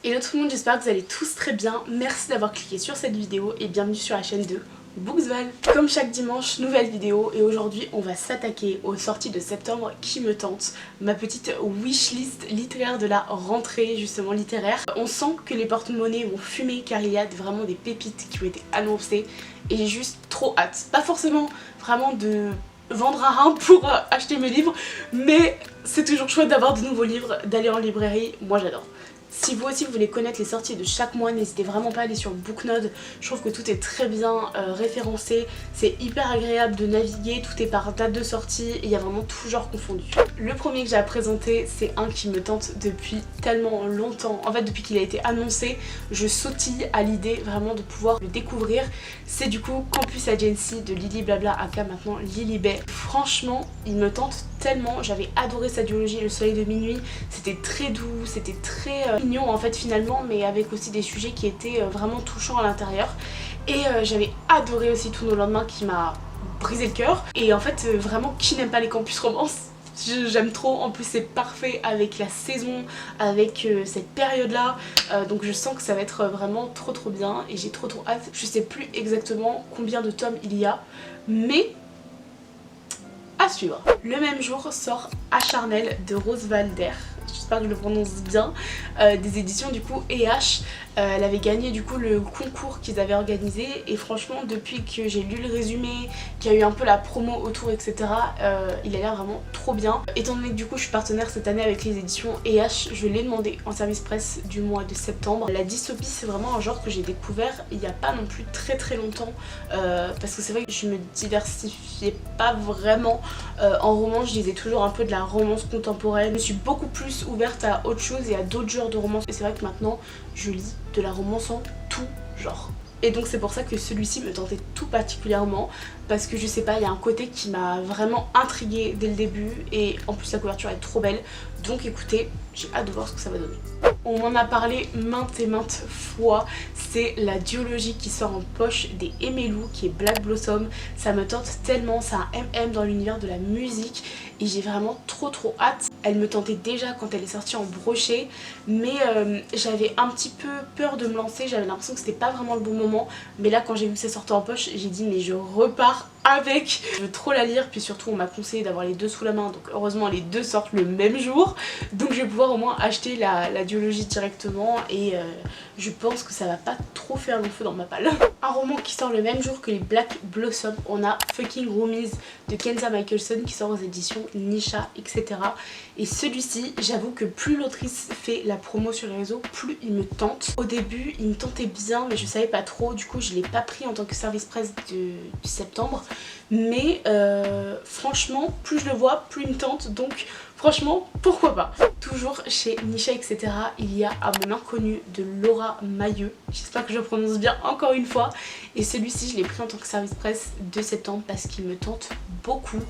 Hello tout le monde, j'espère que vous allez tous très bien. Merci d'avoir cliqué sur cette vidéo et bienvenue sur la chaîne de Booksval. Comme chaque dimanche, nouvelle vidéo et aujourd'hui on va s'attaquer aux sorties de septembre qui me tentent. Ma petite wishlist littéraire de la rentrée justement littéraire. On sent que les porte-monnaies vont fumer car il y a vraiment des pépites qui ont été annoncées et j'ai juste trop hâte. Pas forcément vraiment de vendre un rein pour acheter mes livres, mais c'est toujours chouette d'avoir de nouveaux livres, d'aller en librairie, moi j'adore. Si vous aussi vous voulez connaître les sorties de chaque mois, n'hésitez vraiment pas à aller sur Booknode. Je trouve que tout est très bien référencé, c'est hyper agréable de naviguer, tout est par date de sortie et il y a vraiment tout genre confondu. Le premier que j'ai à présenter, c'est un qui me tente depuis tellement longtemps. En fait, depuis qu'il a été annoncé, je sautille à l'idée vraiment de pouvoir le découvrir. C'est du coup Campus Agency de Lily Blabla aka maintenant Lily Bay. Franchement, il me tente tellement, j'avais adoré sa duologie Le Soleil de minuit, c'était très doux, c'était très mignon en fait finalement, mais avec aussi des sujets qui étaient vraiment touchants à l'intérieur. Et j'avais adoré aussi Tous nos lendemains qui m'a brisé le cœur. Et en fait vraiment, qui n'aime pas les campus romances? J'aime trop, en plus c'est parfait avec la saison, avec cette période là, donc je sens que ça va être vraiment trop bien et j'ai trop hâte. Je sais plus exactement combien de tomes il y a, mais à suivre. Le même jour sort Acharnel de Rose Valder, j'espère que je le prononce bien, des éditions du coup EH. Elle avait gagné du coup le concours qu'ils avaient organisé et franchement depuis que j'ai lu le résumé, qu'il y a eu un peu la promo autour etc, il a l'air vraiment trop bien. Étant donné que du coup je suis partenaire cette année avec les éditions EH, je l'ai demandé en service presse du mois de septembre. La dystopie c'est vraiment un genre que j'ai découvert il n'y a pas non plus très longtemps, parce que c'est vrai que je me diversifiais pas vraiment en romance, je lisais toujours un peu de la romance contemporaine. Je suis beaucoup plus ouverte à autre chose et à d'autres genres de romance et c'est vrai que maintenant je lis de la romance en tout genre. Et donc c'est pour ça que celui-ci me tentait tout particulièrement, parce que je sais pas, il y a un côté qui m'a vraiment intriguée dès le début et en plus la couverture est trop belle. Donc écoutez, j'ai hâte de voir ce que ça va donner. On m'en a parlé maintes et maintes fois, c'est la duologie qui sort en poche des Emelu qui est Black Blossom. Ça me tente tellement, c'est un MM dans l'univers de la musique et j'ai vraiment trop hâte. Elle me tentait déjà quand elle est sortie en brochet, mais j'avais un petit peu peur de me lancer, j'avais l'impression que c'était pas vraiment le bon moment. Mais là quand j'ai vu que ça sortait en poche, j'ai dit mais je repars avec. Je veux trop la lire, puis surtout on m'a conseillé d'avoir les deux sous la main, donc heureusement les deux sortent le même jour. Donc je vais pouvoir au moins acheter la duologie directement et je pense que ça va pas trop faire le feu dans ma palle. Un roman qui sort le même jour que les Black Blossom, on a Fucking Roomies de Kenza Michelson qui sort aux éditions Nisha etc. Et celui-ci, j'avoue que plus l'autrice fait la promo sur les réseaux, plus il me tente. Au début, il me tentait bien, mais je savais pas trop, du coup je l'ai pas pris en tant que service presse du septembre. Mais franchement, plus je le vois, plus il me tente, donc franchement, pourquoi pas. Toujours chez Nisha etc, il y a À mon inconnu de Laura Mayeux, j'espère que je prononce bien encore une fois. Et celui-ci je l'ai pris en tant que service presse de septembre parce qu'il me tente beaucoup.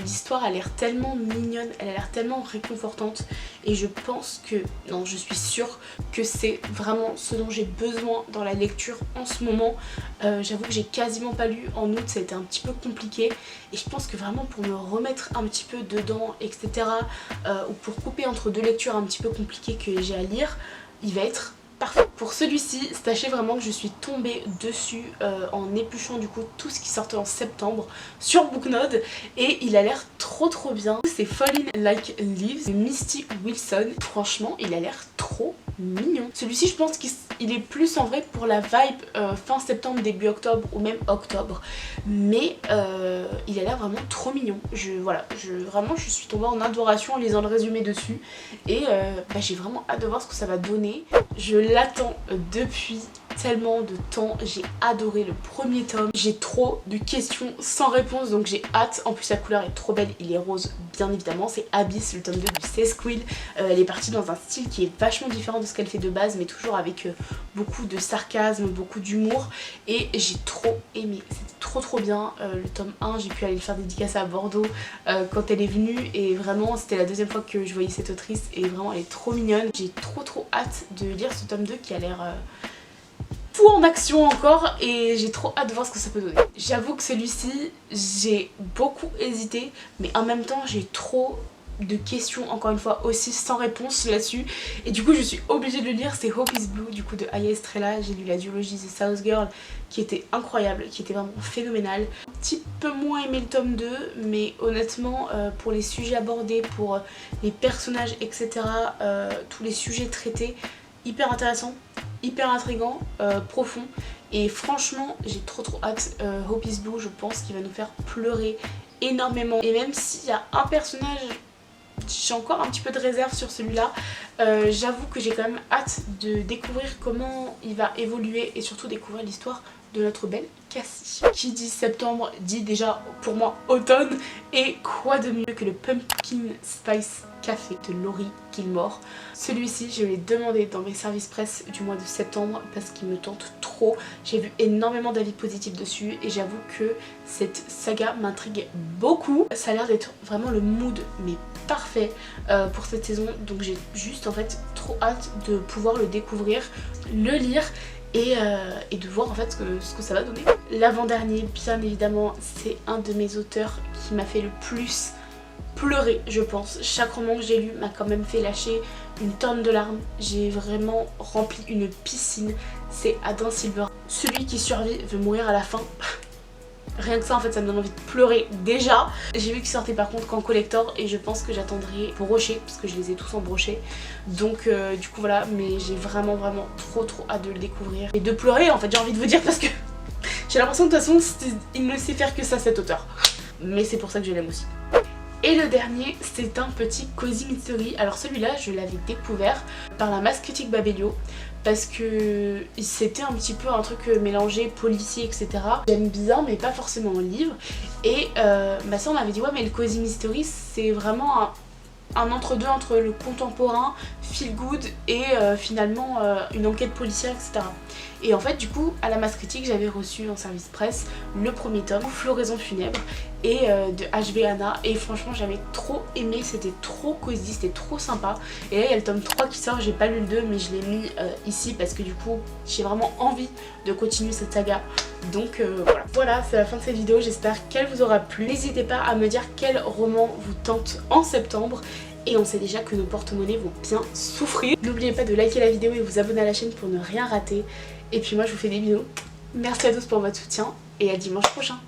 L'histoire a l'air tellement mignonne, elle a l'air tellement réconfortante et je pense que, non je suis sûre que c'est vraiment ce dont j'ai besoin dans la lecture en ce moment. J'avoue que j'ai quasiment pas lu en août, ça a été un petit peu compliqué et je pense que vraiment pour me remettre un petit peu dedans etc, ou pour couper entre deux lectures un petit peu compliquées que j'ai à lire, il va être parfait. Pour celui-ci, sachez vraiment que je suis tombée dessus en épluchant du coup tout ce qui sortait en septembre sur Booknode et il a l'air trop bien. C'est Falling Like Leaves de Misty Wilson. Franchement, il a l'air trop mignon. Celui-ci, je pense qu'il est plus en vrai pour la vibe fin septembre, début octobre ou même octobre. Mais il a l'air vraiment trop mignon. Vraiment, je suis tombée en adoration en lisant le résumé dessus. Et j'ai vraiment hâte de voir ce que ça va donner. Je l'attends depuis tellement de temps, j'ai adoré le premier tome, j'ai trop de questions sans réponse donc j'ai hâte. En plus la couleur est trop belle, il est rose bien évidemment, c'est Abyss, le tome 2 du Sesquill. Elle est partie dans un style qui est vachement différent de ce qu'elle fait de base mais toujours avec beaucoup de sarcasme, beaucoup d'humour et j'ai trop aimé, c'était trop bien. Le tome 1 j'ai pu aller le faire dédicacer à Bordeaux quand elle est venue et vraiment c'était la deuxième fois que je voyais cette autrice et vraiment elle est trop mignonne. J'ai trop hâte de lire ce tome 2 qui a l'air fou en action encore et j'ai trop hâte de voir ce que ça peut donner. J'avoue que celui-ci j'ai beaucoup hésité mais en même temps j'ai trop de questions encore une fois aussi sans réponse là-dessus et du coup je suis obligée de le lire. C'est Hope is Blue du coup de Aya Estrella. J'ai lu la duologie The South Girl qui était incroyable, qui était vraiment phénoménale. Un petit peu moins aimé le tome 2 mais honnêtement pour les sujets abordés, pour les personnages etc, tous les sujets traités, hyper intéressant, hyper intriguant, profond. Et franchement j'ai trop hâte. Hope is Blue, je pense qu'il va nous faire pleurer énormément. Et même s'il y a un personnage, j'ai encore un petit peu de réserve sur celui-là, j'avoue que j'ai quand même hâte de découvrir comment il va évoluer et surtout découvrir l'histoire de notre belle Cassie. Qui dit septembre dit déjà pour moi automne, et quoi de mieux que le Pumpkin Spice Café de Laurie Gilmore. Celui-ci je l'ai demandé dans mes services presse du mois de septembre parce qu'il me tente trop. J'ai vu énormément d'avis positifs dessus et j'avoue que cette saga m'intrigue beaucoup. Ça a l'air d'être vraiment le mood mais parfait pour cette saison, donc j'ai juste en fait trop hâte de pouvoir le découvrir, le lire et de voir en fait ce que ça va donner. L'avant-dernier bien évidemment c'est un de mes auteurs qui m'a fait le plus pleurer je pense. Chaque roman que j'ai lu m'a quand même fait lâcher une tonne de larmes. J'ai vraiment rempli une piscine. C'est Adam Silver. Celui qui survit veut mourir à la fin. Rien que ça en fait ça me donne envie de pleurer déjà. J'ai vu qu'il sortait par contre qu'en collector et je pense que j'attendrai brochet parce que je les ai tous en brochet. Donc du coup voilà, mais j'ai vraiment trop hâte de le découvrir. Et de pleurer en fait j'ai envie de vous dire parce que j'ai l'impression que de toute façon il ne sait faire que ça cet auteur. Mais c'est pour ça que je l'aime aussi. Et le dernier c'est un petit Cozy Mystery. Alors celui-là je l'avais découvert par la masse critique Babelio parce que c'était un petit peu un truc mélangé policier etc. J'aime bien mais pas forcément en livre. Et ma soeur m'avait dit ouais mais le Cozy Mystery c'est vraiment un entre-deux entre le contemporain, feel good et finalement une enquête policière etc. Et en fait du coup à la masse critique j'avais reçu en service presse le premier tome, Floraison funèbre, et de H.B. Anna, et franchement j'avais trop aimé, c'était trop cosy, c'était trop sympa. Et là il y a le tome 3 qui sort, j'ai pas lu le 2 mais je l'ai mis ici parce que du coup j'ai vraiment envie de continuer cette saga. Donc voilà, c'est la fin de cette vidéo, j'espère qu'elle vous aura plu. N'hésitez pas à me dire quel roman vous tente en septembre. Et on sait déjà que nos porte-monnaies vont bien souffrir. N'oubliez pas de liker la vidéo et vous abonner à la chaîne pour ne rien rater. Et puis moi je vous fais des bisous. Merci à tous pour votre soutien et à dimanche prochain.